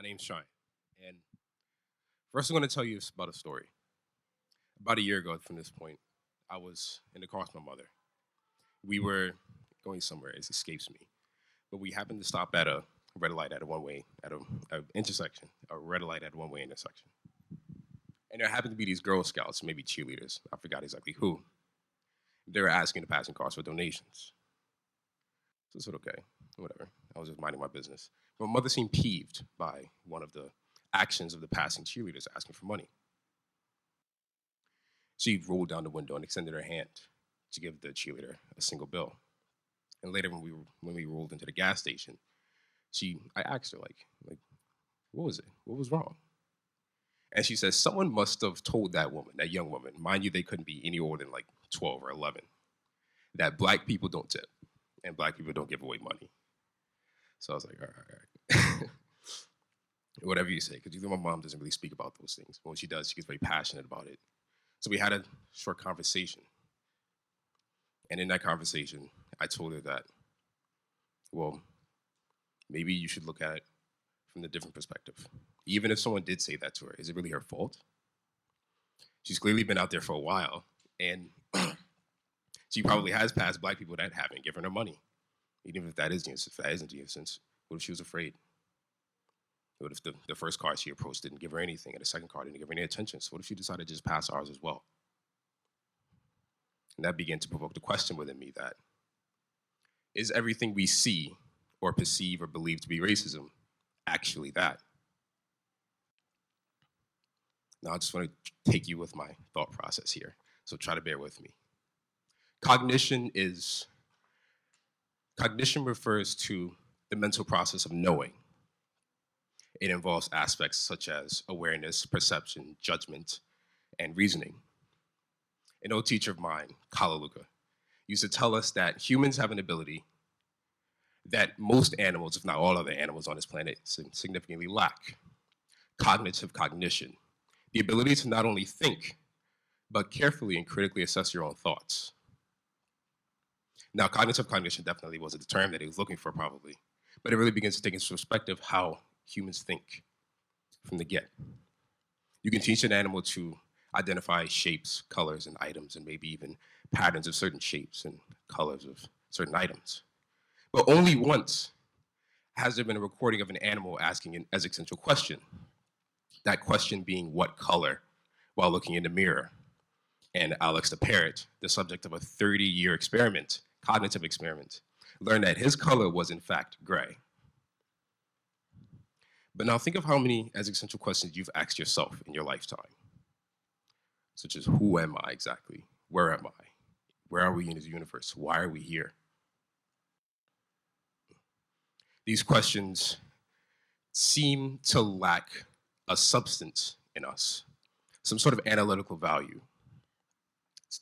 My name's Xi'an, and first I'm going to tell you about a story. About a year ago from this point, I was in the car with my mother. We were going somewhere, it escapes me, but we happened to stop at a red light at a one-way, at a intersection, a red light at a one-way intersection. And there happened to be these Girl Scouts, maybe cheerleaders, I forgot exactly who. They were asking the passing cars for donations. So I said, okay, whatever. I was just minding my business. But my mother seemed peeved by one of the actions of the passing cheerleaders asking for money. She rolled down the window and extended her hand to give the cheerleader a single bill. And later, when we rolled into the gas station, I asked her, like, what was it? What was wrong? And she says, someone must have told that woman, that young woman, mind you, they couldn't be any older than like 12 or 11, that black people don't tip and black people don't give away money. So I was like, all right. Whatever you say, because my mom doesn't really speak about those things. But when she does, she gets very passionate about it. So we had a short conversation. And in that conversation, I told her that, well, maybe you should look at it from a different perspective. Even if someone did say that to her, is it really her fault? She's clearly been out there for a while, and she probably has passed black people that haven't given her money. Even if that is the instance, if that isn't the instance, what if she was afraid? What if the first car she approached didn't give her anything, and the second car didn't give her any attention? So what if she decided to just pass ours as well? And that began to provoke the question within me that, is everything we see or perceive or believe to be racism actually that? Now I just want to take you with my thought process here, so try to bear with me. Cognition refers to the mental process of knowing. It involves aspects such as awareness, perception, judgment, and reasoning. An old teacher of mine, Kalaluka, used to tell us that humans have an ability that most animals, if not all other animals on this planet, significantly lack: cognitive cognition, the ability to not only think, but carefully and critically assess your own thoughts. Now, cognitive cognition definitely wasn't the term that he was looking for, probably, but it really begins to take into perspective how humans think from the get. You can teach an animal to identify shapes, colors, and items, and maybe even patterns of certain shapes and colors of certain items. But only once has there been a recording of an animal asking an existential question. That question being what color, while looking in the mirror. And Alex the parrot, the subject of a 30-year experiment, cognitive experiment, learned that his color was in fact gray. But now think of how many existential questions you've asked yourself in your lifetime, such as who am I exactly? Where am I? Where are we in this universe? Why are we here? These questions seem to lack a substance in us, some sort of analytical value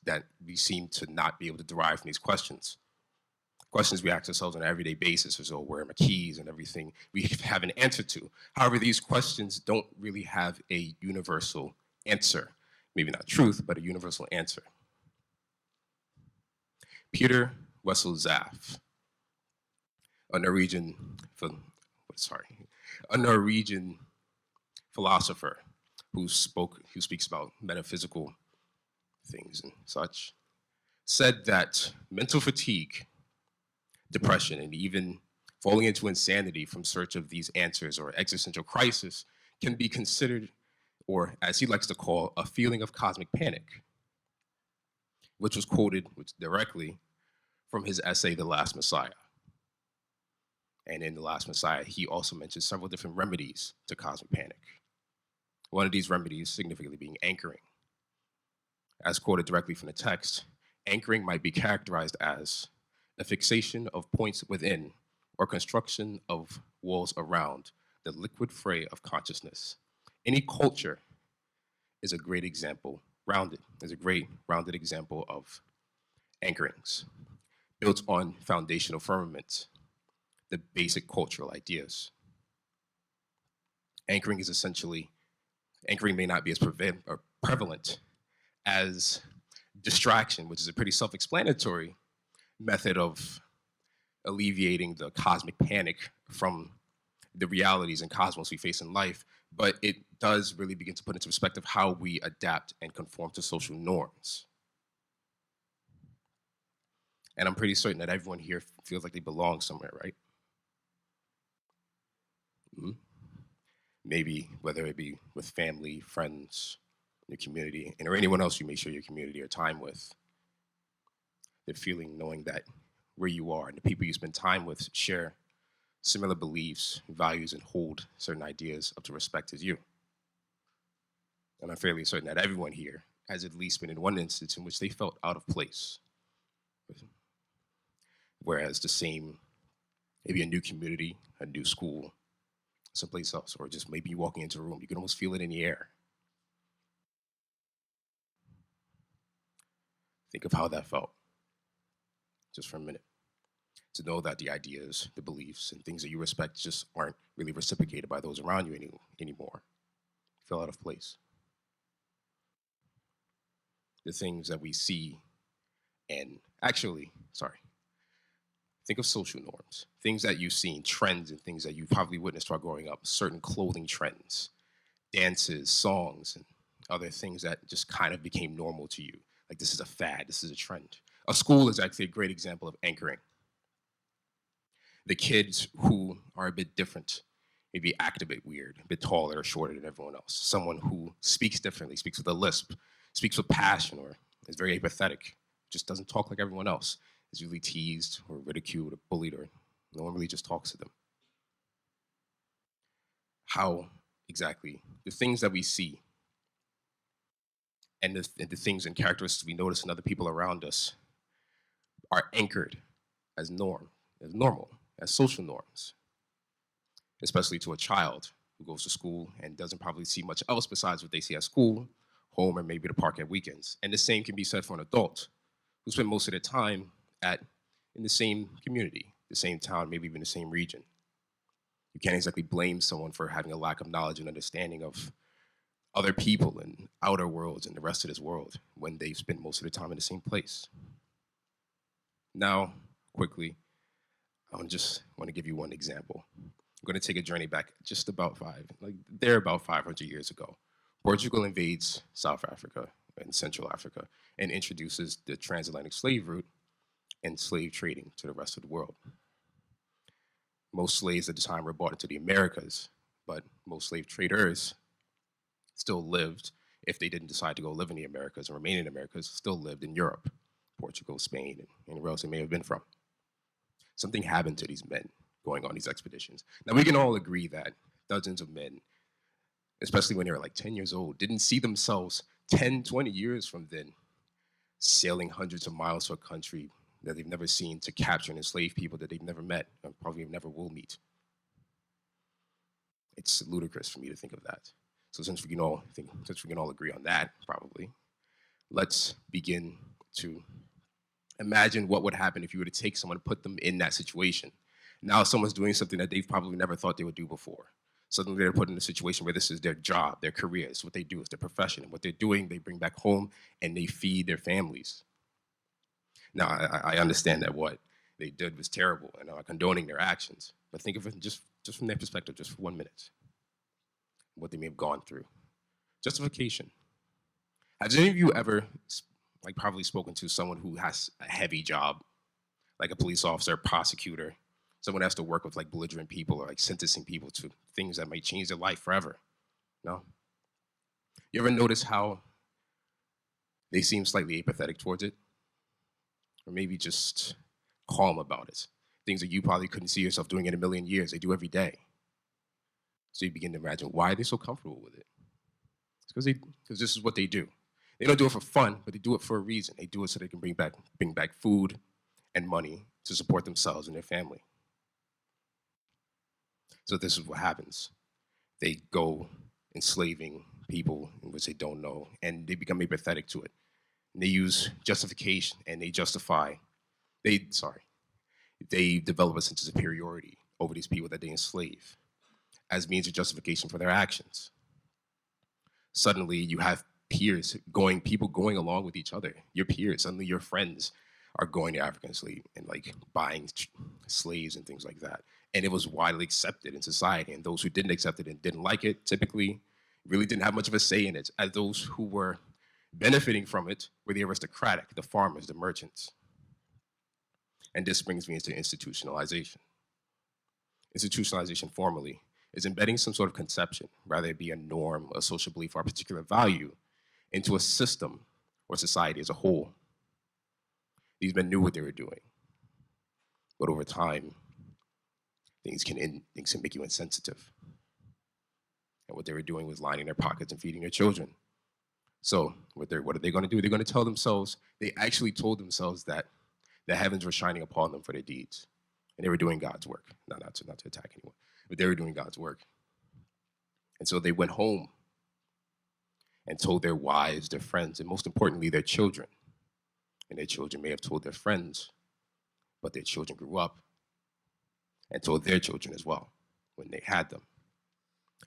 that we seem to not be able to derive from these questions. Questions we ask ourselves on an everyday basis, as though where are my keys and everything, we have an answer to. However, these questions don't really have a universal answer. Maybe not truth, but a universal answer. Peter Wessel Zaff, a Norwegian philosopher who speaks about metaphysical things and such, said that mental fatigue, depression, and even falling into insanity from search of these answers or existential crisis can be considered, or as he likes to call, a feeling of cosmic panic, which was quoted directly from his essay, The Last Messiah. And in The Last Messiah, he also mentions several different remedies to cosmic panic. One of these remedies significantly being anchoring. As quoted directly from the text, anchoring might be characterized as a fixation of points within or construction of walls around the liquid fray of consciousness. Any culture is a great example, rounded example of anchorings, built on foundational firmaments, the basic cultural ideas. Anchoring may not be as prevalent as distraction, which is a pretty self-explanatory method of alleviating the cosmic panic from the realities and cosmos we face in life, but it does really begin to put into perspective how we adapt and conform to social norms. And I'm pretty certain that everyone here feels like they belong somewhere, right? Mhm. Maybe whether it be with family, friends, your community, and or anyone else you may share your community or time with. The feeling knowing that where you are and the people you spend time with share similar beliefs, values, and hold certain ideas up to respect as you. And I'm fairly certain that everyone here has at least been in one instance in which they felt out of place. Whereas the same, maybe a new community, a new school, someplace else, or just maybe you walking into a room, you can almost feel it in the air. Think of how that felt, just for a minute. To know that the ideas, the beliefs, and things that you respect just aren't really reciprocated by those around you anymore. You feel out of place. The things that we see, and actually, sorry, think of social norms, things that you've seen, trends, and things that you probably witnessed while growing up, certain clothing trends, dances, songs, and other things that just kind of became normal to you. Like this is a fad, this is a trend. A school is actually a great example of anchoring. The kids who are a bit different, maybe act a bit weird, a bit taller or shorter than everyone else. Someone who speaks differently, speaks with a lisp, speaks with passion, or is very apathetic, just doesn't talk like everyone else, is usually teased or ridiculed or bullied, or no one really just talks to them. How exactly the things that we see and the things and characteristics we notice in other people around us are anchored as normal, as social norms, especially to a child who goes to school and doesn't probably see much else besides what they see at school, home, and maybe the park at weekends. And the same can be said for an adult who spent most of their time in the same community, the same town, maybe even the same region. You can't exactly blame someone for having a lack of knowledge and understanding of other people and outer worlds and the rest of this world when they've spent most of their time in the same place. Now, quickly, I just want to give you one example. I'm going to take a journey back just about they're about 500 years ago. Portugal invades South Africa and Central Africa and introduces the transatlantic slave route and slave trading to the rest of the world. Most slaves at the time were brought into the Americas, but most slave traders still lived, if they didn't decide to go live in the Americas and remain in the Americas, still lived in Europe, Portugal, Spain, and anywhere else they may have been from. Something happened to these men going on these expeditions. Now, we can all agree that dozens of men, especially when they were like 10 years old, didn't see themselves 10, 20 years from then sailing hundreds of miles to a country that they've never seen to capture and enslave people that they've never met and probably never will meet. It's ludicrous for me to think of that. So since we can all agree on that, probably, let's begin to imagine what would happen if you were to take someone and put them in that situation. Now someone's doing something that they've probably never thought they would do before. Suddenly they're put in a situation where this is their job, their career, it's what they do, it's their profession. And what they're doing, they bring back home and they feed their families. Now, I understand that what they did was terrible and I'm condoning their actions. But think of it just from their perspective, just for 1 minute, what they may have gone through. Justification. Has any of you ever probably spoken to someone who has a heavy job, like a police officer, prosecutor, someone has to work with belligerent people or sentencing people to things that might change their life forever? No? You ever notice how they seem slightly apathetic towards it? Or maybe just calm about it. Things that you probably couldn't see yourself doing in a million years, they do every day. So you begin to imagine why they're so comfortable with it. It's because this is what they do. They don't do it for fun, but they do it for a reason. They do it so they can bring back food and money to support themselves and their family. So this is what happens. They go enslaving people in which they don't know, and they become apathetic to it. And they use justification, and they develop a sense of superiority over these people that they enslave as means of justification for their actions. Suddenly you have people going along with each other, your peers, suddenly your friends are going to African slave and buying slaves and things like that. And it was widely accepted in society. And those who didn't accept it and didn't like it typically really didn't have much of a say in it, as those who were benefiting from it were the aristocratic, the farmers, the merchants. And this brings me into institutionalization. Institutionalization formally is embedding some sort of conception, rather it be a norm, a social belief, or a particular value, into a system or society as a whole. These men knew what they were doing, but over time, things can make you insensitive. And what they were doing was lining their pockets and feeding their children. So what are they going to do? They're going to tell themselves, they actually told themselves that the heavens were shining upon them for their deeds. And they were doing God's work. Not to attack anyone, but they were doing God's work. And so they went home and told their wives, their friends, and most importantly, their children. And their children may have told their friends, but their children grew up and told their children as well when they had them.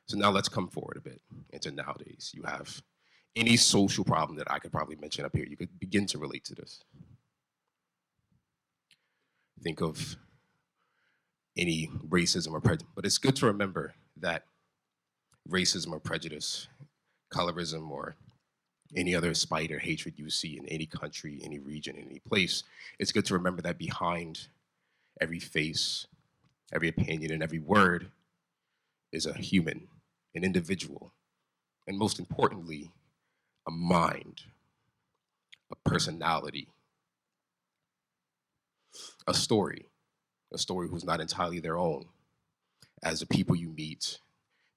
So now let's come forward a bit into nowadays. You have any social problem that I could probably mention up here. You could begin to relate to this. Think of any racism or prejudice, but it's good to remember that racism or prejudice, colorism, or any other spite or hatred you see in any country, any region, any place, it's good to remember that behind every face, every opinion, and every word is a human, an individual, and most importantly, a mind, a personality, a story who's not entirely their own. As the people you meet,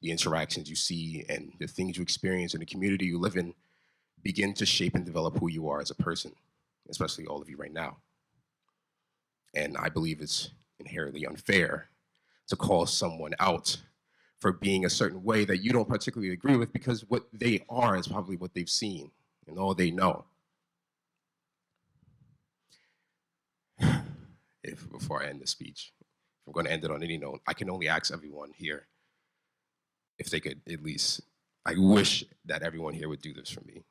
the interactions you see, and the things you experience in the community you live in begin to shape and develop who you are as a person, especially all of you right now. And I believe it's inherently unfair to call someone out for being a certain way that you don't particularly agree with, because what they are is probably what they've seen and all they know. Before I end the speech, if I'm going to end it on any note, I can only ask everyone here if they could at least, I wish that everyone here would do this for me.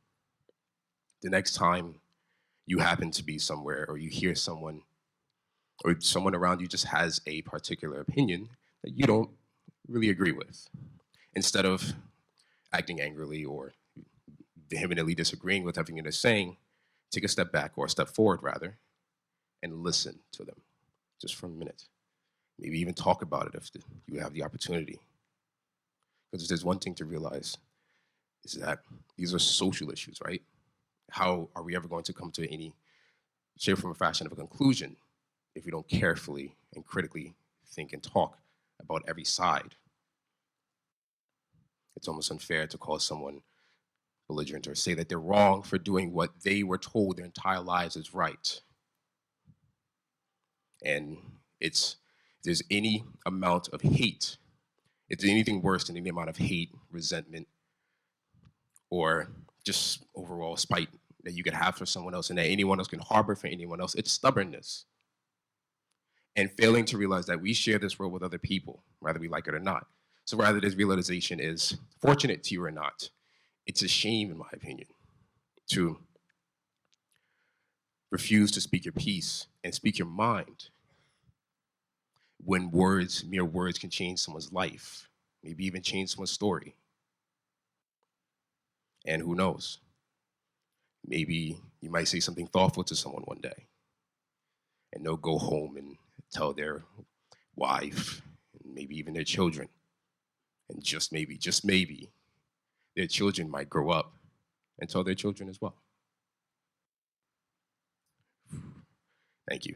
The next time you happen to be somewhere, or you hear someone, or someone around you just has a particular opinion that you don't really agree with, instead of acting angrily or vehemently disagreeing with everything they're saying, take a step back, or a step forward rather, and listen to them just for a minute. Maybe even talk about it if you have the opportunity. Because if there's one thing to realize, is that these are social issues, right? How are we ever going to come to any shape, form, or fashion of a conclusion if we don't carefully and critically think and talk about every side? It's almost unfair to call someone belligerent or say that they're wrong for doing what they were told their entire lives is right. And if there's any amount of hate, if there's anything worse than any amount of hate, resentment, or just overall spite that you could have for someone else and that anyone else can harbor for anyone else, it's stubbornness. And failing to realize that we share this world with other people, whether we like it or not. So rather this realization is fortunate to you or not, it's a shame, in my opinion, to refuse to speak your piece and speak your mind when mere words can change someone's life, maybe even change someone's story. And who knows? Maybe you might say something thoughtful to someone one day, and they'll go home and tell their wife, and maybe even their children. And just maybe, their children might grow up and tell their children as well. Thank you.